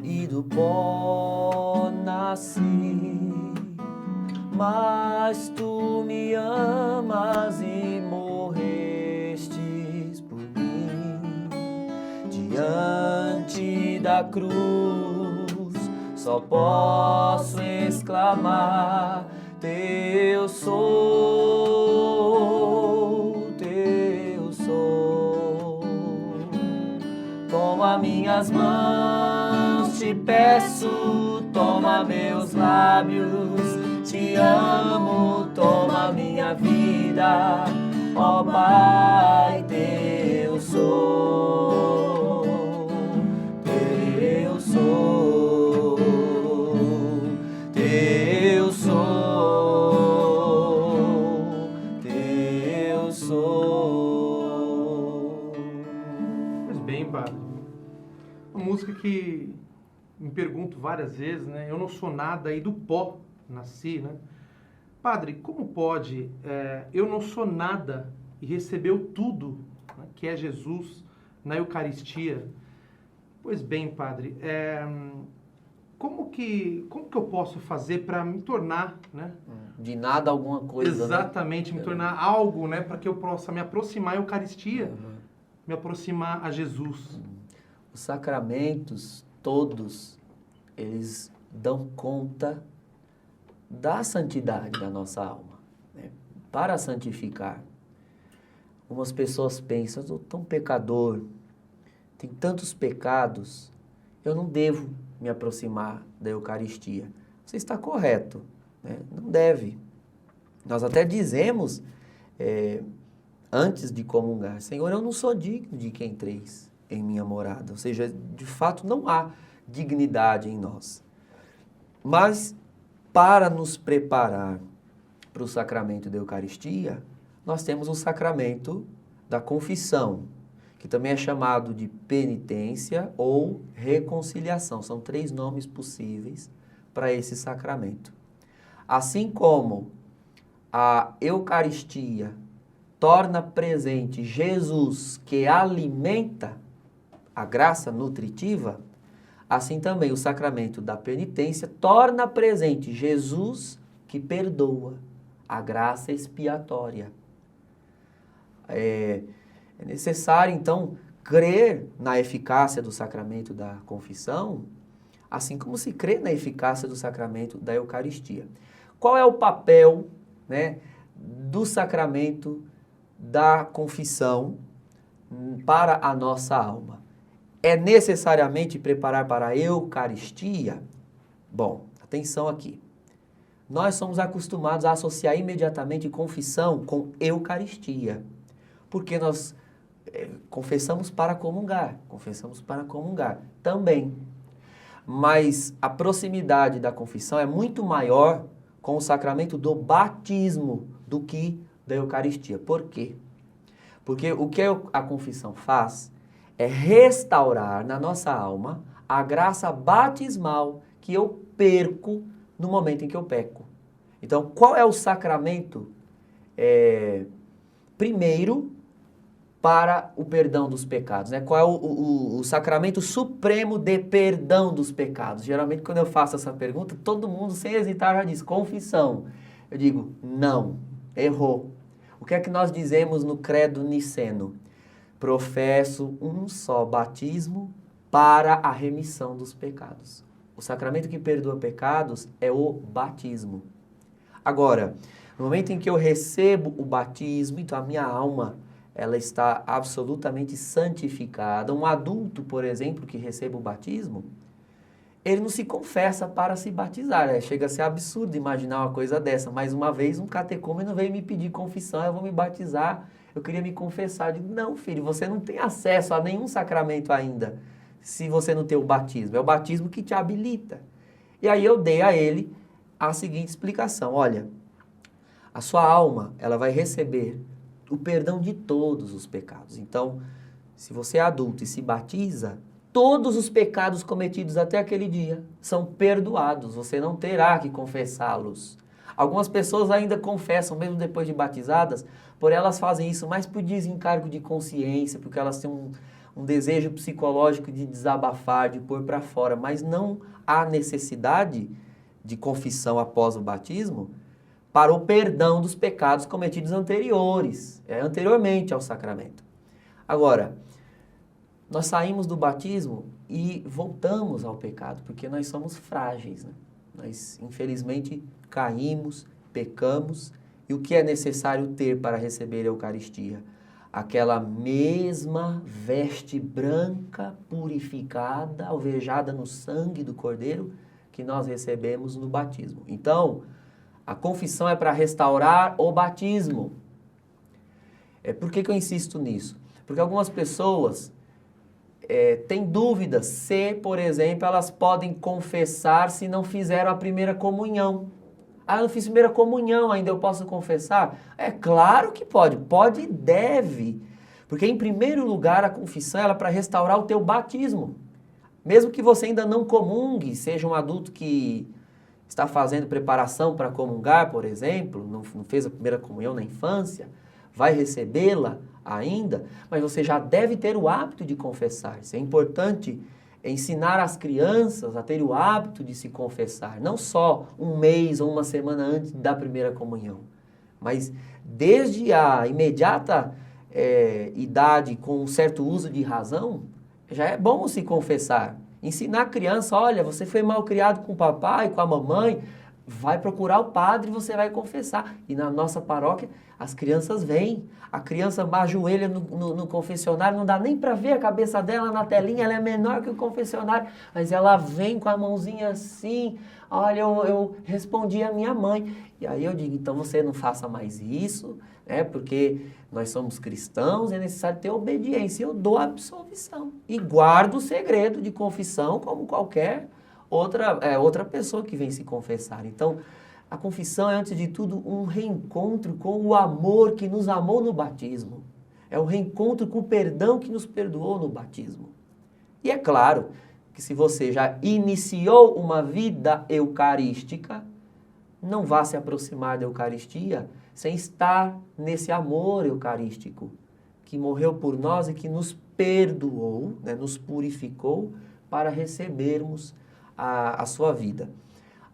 e do pó nasci, mas tu me amas e morrestes por mim. Diante da cruz só posso exclamar: Teu sou, Teu sou. Toma minhas mãos, te peço, toma meus lábios, te amo, toma minha vida, ó Pai, Teu sou, Teu sou, Teu sou, Teu sou. Pois bem, padre. Uma música que me pergunto várias vezes, né? Eu não sou nada e do pó nasci, né? Padre, como pode eu não sou nada e recebeu tudo, né, que é Jesus na Eucaristia? Pois bem, padre, como que eu posso fazer para me tornar, né? De nada alguma coisa, exatamente, né? me tornar algo, né? Para que eu possa me aproximar à Eucaristia, me aproximar a Jesus. Os sacramentos, todos, eles dão conta da santidade da nossa alma, né? Para santificar. Algumas pessoas pensam: eu sou tão pecador, tem tantos pecados, eu não devo me aproximar da Eucaristia. Você está correto, né? Não deve. Nós até dizemos, antes de comungar: Senhor, eu não sou digno de que entreis em minha morada. Ou seja, de fato não há dignidade em nós. Mas, para nos preparar para o sacramento da Eucaristia, nós temos o sacramento da confissão, que também é chamado de penitência ou reconciliação. São 3 nomes possíveis para esse sacramento. Assim como a Eucaristia torna presente Jesus, que alimenta a graça nutritiva, assim também o sacramento da penitência torna presente Jesus, que perdoa, a graça expiatória. É necessário, então, crer na eficácia do sacramento da confissão, assim como se crê na eficácia do sacramento da Eucaristia. Qual é o papel, né, do sacramento da confissão para a nossa alma? É necessariamente preparar para a Eucaristia? Bom, atenção aqui. Nós somos acostumados a associar imediatamente confissão com Eucaristia, porque nós confessamos para comungar também. Mas a proximidade da confissão é muito maior com o sacramento do batismo do que da Eucaristia. Por quê? Porque o que a confissão faz é restaurar na nossa alma a graça batismal que eu perco no momento em que eu peco. Então, qual é o sacramento primeiro para o perdão dos pecados, né? Qual é o sacramento supremo de perdão dos pecados? Geralmente, quando eu faço essa pergunta, todo mundo, sem hesitar, já diz confissão. Eu digo: não, errou. O que é que nós dizemos no credo niceno? Professo um só batismo para a remissão dos pecados. O sacramento que perdoa pecados é o batismo. Agora, no momento em que eu recebo o batismo, então a minha alma, ela está absolutamente santificada. Um adulto, por exemplo, que recebe o batismo, ele não se confessa para se batizar. Chega a ser absurdo imaginar uma coisa dessa. Mais uma vez, um catecúmeno veio me pedir confissão: eu vou me batizar, eu queria me confessar. Eu digo: não, filho, você não tem acesso a nenhum sacramento ainda, se você não tem o batismo. É o batismo que te habilita. E aí eu dei a ele a seguinte explicação: olha, a sua alma, ela vai receber o perdão de todos os pecados. Então, se você é adulto e se batiza, todos os pecados cometidos até aquele dia são perdoados. Você não terá que confessá-los. Algumas pessoas ainda confessam, mesmo depois de batizadas, por elas fazem isso mais por desencargo de consciência, porque elas têm um um desejo psicológico de desabafar, de pôr para fora, mas não há necessidade de confissão após o batismo para o perdão dos pecados cometidos anteriormente ao sacramento. Agora, nós saímos do batismo e voltamos ao pecado, porque nós somos frágeis, né? Nós, infelizmente, caímos, pecamos, e o que é necessário ter para receber a Eucaristia? Aquela mesma veste branca, purificada, alvejada no sangue do Cordeiro, que nós recebemos no batismo. Então, a confissão é para restaurar o batismo. Por que eu insisto nisso? Porque algumas pessoas têm dúvidas se, por exemplo, elas podem confessar se não fizeram a primeira comunhão. Eu não fiz primeira comunhão, ainda eu posso confessar? É claro que pode, pode e deve. Porque, em primeiro lugar, a confissão é para restaurar o teu batismo. Mesmo que você ainda não comungue, seja um adulto que está fazendo preparação para comungar, por exemplo, não fez a primeira comunhão na infância, vai recebê-la ainda, mas você já deve ter o hábito de confessar. Isso é importante ensinar as crianças a ter o hábito de se confessar, não só um mês ou uma semana antes da primeira comunhão, mas desde a imediata idade, com um certo uso de razão, já é bom se confessar. Ensinar a criança, olha, você foi mal criado com o papai, com a mamãe, vai procurar o padre e você vai confessar. E na nossa paróquia, as crianças vêm. A criança ajoelha no confessionário, não dá nem para ver a cabeça dela na telinha, ela é menor que o confessionário, mas ela vem com a mãozinha assim, olha, eu respondi a minha mãe. E aí eu digo, então você não faça mais isso, né, porque nós somos cristãos, é necessário ter obediência. Eu dou a absolvição e guardo o segredo de confissão como qualquer outra pessoa que vem se confessar. Então, a confissão é, antes de tudo, um reencontro com o amor que nos amou no batismo. É um reencontro com o perdão que nos perdoou no batismo. E é claro que se você já iniciou uma vida eucarística, não vá se aproximar da Eucaristia sem estar nesse amor eucarístico que morreu por nós e que nos perdoou, né, nos purificou para recebermos a sua vida.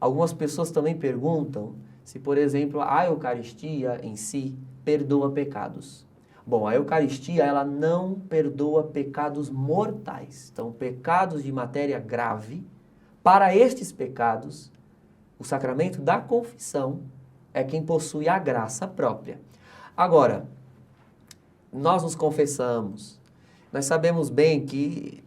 Algumas pessoas também perguntam se, por exemplo, a Eucaristia em si perdoa pecados. Bom, a Eucaristia, ela não perdoa pecados mortais. Então, pecados de matéria grave, para estes pecados, o sacramento da confissão é quem possui a graça própria. Agora, nós nos confessamos, nós sabemos bem que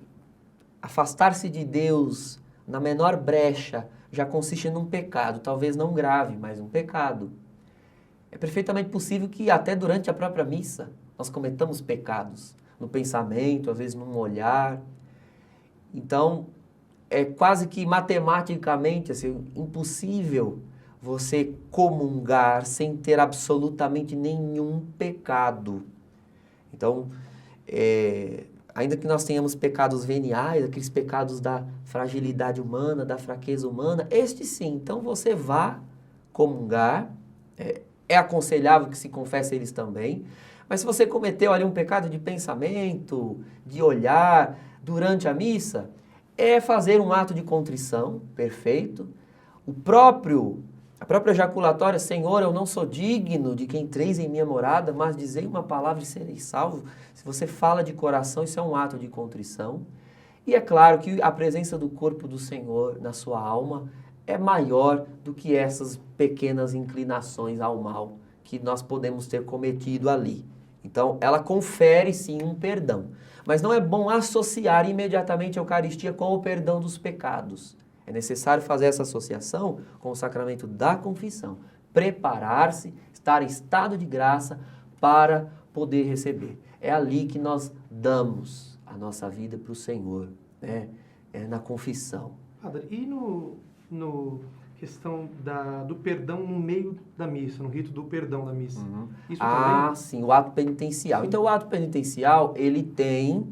afastar-se de Deus na menor brecha já consiste num pecado, talvez não grave, mas um pecado. É perfeitamente possível que até durante a própria missa nós cometamos pecados, no pensamento, às vezes num olhar. Então, é quase que matematicamente assim, impossível você comungar sem ter absolutamente nenhum pecado. Então, ainda que nós tenhamos pecados veniais, aqueles pecados da fragilidade humana, da fraqueza humana, estes sim. Então você vá comungar, é aconselhável que se confesse eles também, mas se você cometeu ali um pecado de pensamento, de olhar, durante a missa, é fazer um ato de contrição, perfeito. A própria ejaculatória, Senhor, eu não sou digno de que entreis em minha morada, mas dizei uma palavra e serei salvo. Se você fala de coração, isso é um ato de contrição. E é claro que a presença do corpo do Senhor na sua alma é maior do que essas pequenas inclinações ao mal que nós podemos ter cometido ali. Então, ela confere sim um perdão. Mas não é bom associar imediatamente a Eucaristia com o perdão dos pecados. É necessário fazer essa associação com o sacramento da confissão. Preparar-se, estar em estado de graça para poder receber. É ali que nós damos a nossa vida para o Senhor, né? É na confissão. Padre, e no questão do perdão no meio da missa, no rito do perdão da missa? Uhum. Isso também? Sim, o ato penitencial. Então, o ato penitencial, ele tem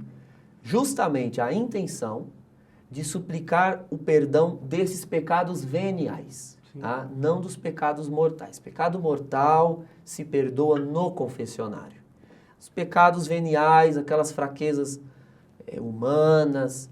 justamente a intenção de suplicar o perdão desses pecados veniais, tá? Não dos pecados mortais. Pecado mortal se perdoa no confessionário. Os pecados veniais, aquelas fraquezas humanas,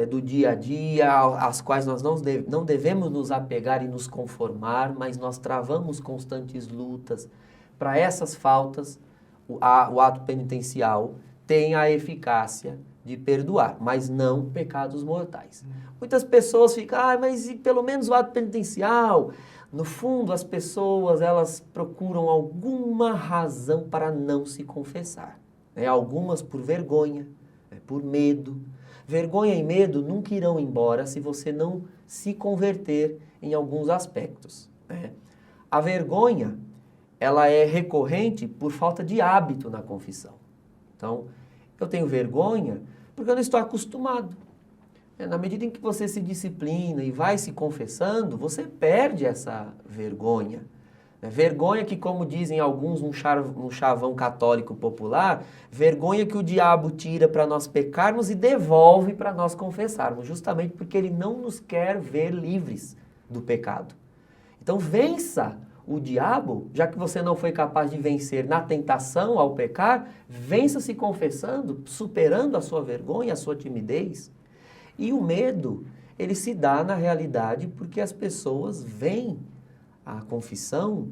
do dia a dia, às quais nós não devemos nos apegar e nos conformar, mas nós travamos constantes lutas. Para essas faltas, o ato penitencial tem a eficácia de perdoar, mas não pecados mortais. Muitas pessoas ficam, mas e pelo menos o ato penitencial? No fundo, as pessoas, elas procuram alguma razão para não se confessar. Algumas por vergonha, por medo. Vergonha e medo nunca irão embora se você não se converter em alguns aspectos. A vergonha, ela é recorrente por falta de hábito na confissão. Então, eu tenho vergonha porque eu não estou acostumado. Na medida em que você se disciplina e vai se confessando, você perde essa vergonha. Vergonha que, como dizem alguns num chavão católico popular, vergonha que o diabo tira para nós pecarmos e devolve para nós confessarmos, justamente porque ele não nos quer ver livres do pecado. Então vença o diabo, já que você não foi capaz de vencer na tentação ao pecar, vença se confessando, superando a sua vergonha, a sua timidez. E o medo, ele se dá na realidade porque as pessoas veem a confissão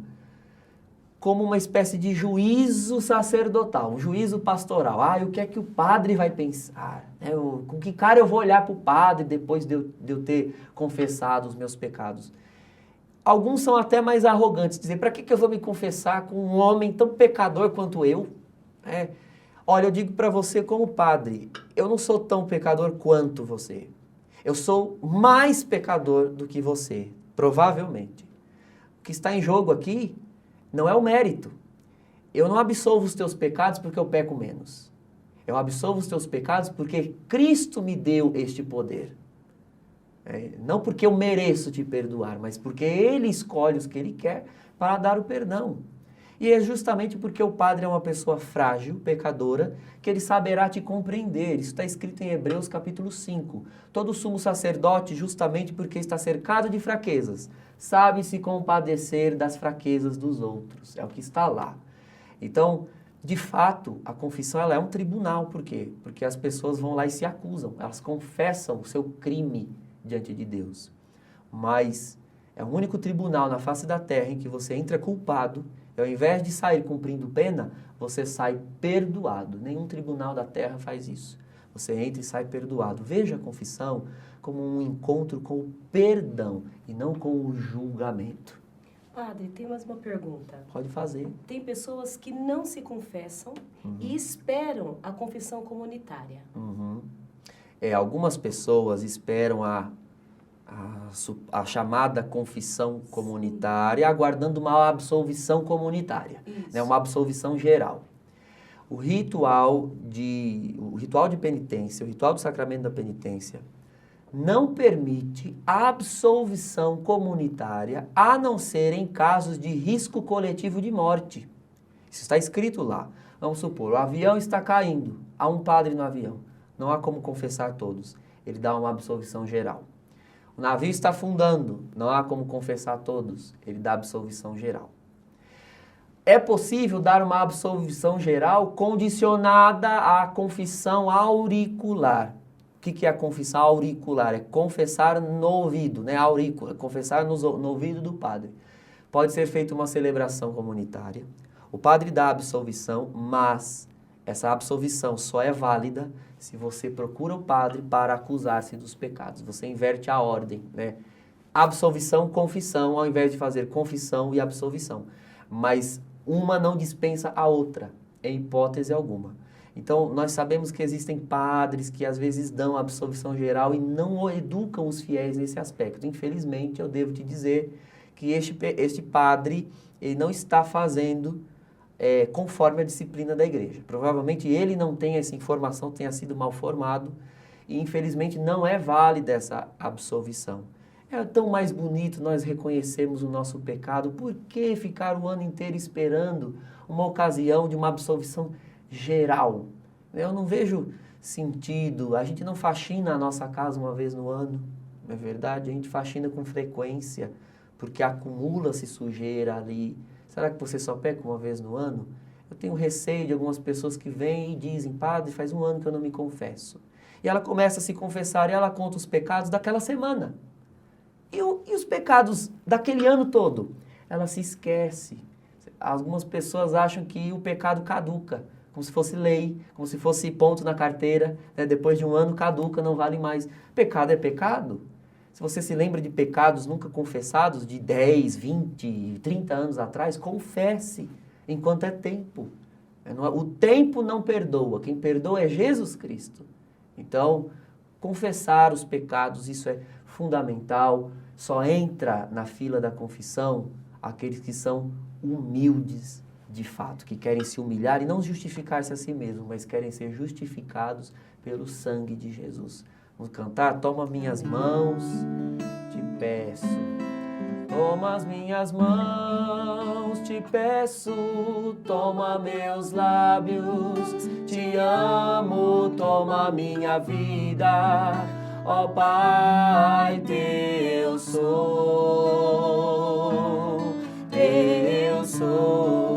como uma espécie de juízo sacerdotal, um juízo pastoral. O que é que o padre vai pensar? Com que cara eu vou olhar para o padre depois de eu ter confessado os meus pecados? Alguns são até mais arrogantes, dizer, para que eu vou me confessar com um homem tão pecador quanto eu? Olha, eu digo para você como padre, eu não sou tão pecador quanto você. Eu sou mais pecador do que você, provavelmente. O que está em jogo aqui não é o mérito. Eu não absolvo os teus pecados porque eu peco menos. Eu absolvo os teus pecados porque Cristo me deu este poder. Não porque eu mereço te perdoar, mas porque Ele escolhe os que Ele quer para dar o perdão. E é justamente porque o padre é uma pessoa frágil, pecadora, que ele saberá te compreender. Isso está escrito em Hebreus capítulo 5. Todo sumo sacerdote, justamente porque está cercado de fraquezas, sabe se compadecer das fraquezas dos outros. É o que está lá. Então, de fato, a confissão ela é um tribunal. Por quê? Porque as pessoas vão lá e se acusam. Elas confessam o seu crime diante de Deus. Mas é o único tribunal na face da terra em que você entra culpado e ao invés de sair cumprindo pena, você sai perdoado. Nenhum tribunal da terra faz isso. Você entra e sai perdoado. Veja a confissão como um encontro com o perdão e não com o julgamento. Padre, tem mais uma pergunta. Pode fazer. Tem pessoas que não se confessam e esperam a confissão comunitária. Algumas pessoas esperam a chamada confissão comunitária, aguardando uma absolvição comunitária, uma absolvição geral. O ritual de penitência, o ritual do sacramento da penitência, não permite absolvição comunitária, a não ser em casos de risco coletivo de morte. Isso está escrito lá. Vamos supor, o avião está caindo, há um padre no avião, não há como confessar todos, ele dá uma absolvição geral. O navio está afundando, não há como confessar todos, ele dá absolvição geral. É possível dar uma absolvição geral condicionada à confissão auricular. O que é a confissão auricular? É confessar no ouvido, aurícula, confessar no ouvido do padre. Pode ser feita uma celebração comunitária, o padre dá a absolvição, mas essa absolvição só é válida se você procura o padre para acusar-se dos pecados. Você inverte a ordem, Absolvição, confissão, ao invés de fazer confissão e absolvição. Mas uma não dispensa a outra, em hipótese alguma. Então, nós sabemos que existem padres que às vezes dão absolvição geral e não educam os fiéis nesse aspecto. Infelizmente, eu devo te dizer que este padre ele não está fazendo conforme a disciplina da igreja. Provavelmente ele não tem essa informação, tenha sido mal formado e infelizmente não é válida essa absolvição. É tão mais bonito nós reconhecermos o nosso pecado. Por que ficar o ano inteiro esperando uma ocasião de uma absolvição geral? Eu não vejo sentido. A gente não faxina a nossa casa uma vez no ano, não é verdade? A gente faxina com frequência, porque acumula-se sujeira ali. Será que você só peca uma vez no ano? Eu tenho receio de algumas pessoas que vêm e dizem, padre, faz um ano que eu não me confesso. E ela começa a se confessar e ela conta os pecados daquela semana. E os pecados daquele ano todo? Ela se esquece. Algumas pessoas acham que o pecado caduca, como se fosse lei, como se fosse ponto na carteira, né? Depois de um ano caduca, não vale mais. Pecado é pecado. Se você se lembra de pecados nunca confessados, de 10, 20, 30 anos atrás, confesse, enquanto é tempo. O tempo não perdoa, quem perdoa é Jesus Cristo. Então, confessar os pecados, isso é fundamental. Só entra na fila da confissão aqueles que são humildes de fato, que querem se humilhar e não justificar-se a si mesmos, mas querem ser justificados pelo sangue de Jesus. Vamos cantar? Toma minhas mãos, te peço. Toma as minhas mãos, te peço. Toma meus lábios, te amo. Toma minha vida, ó Pai, teu sou. Teu sou.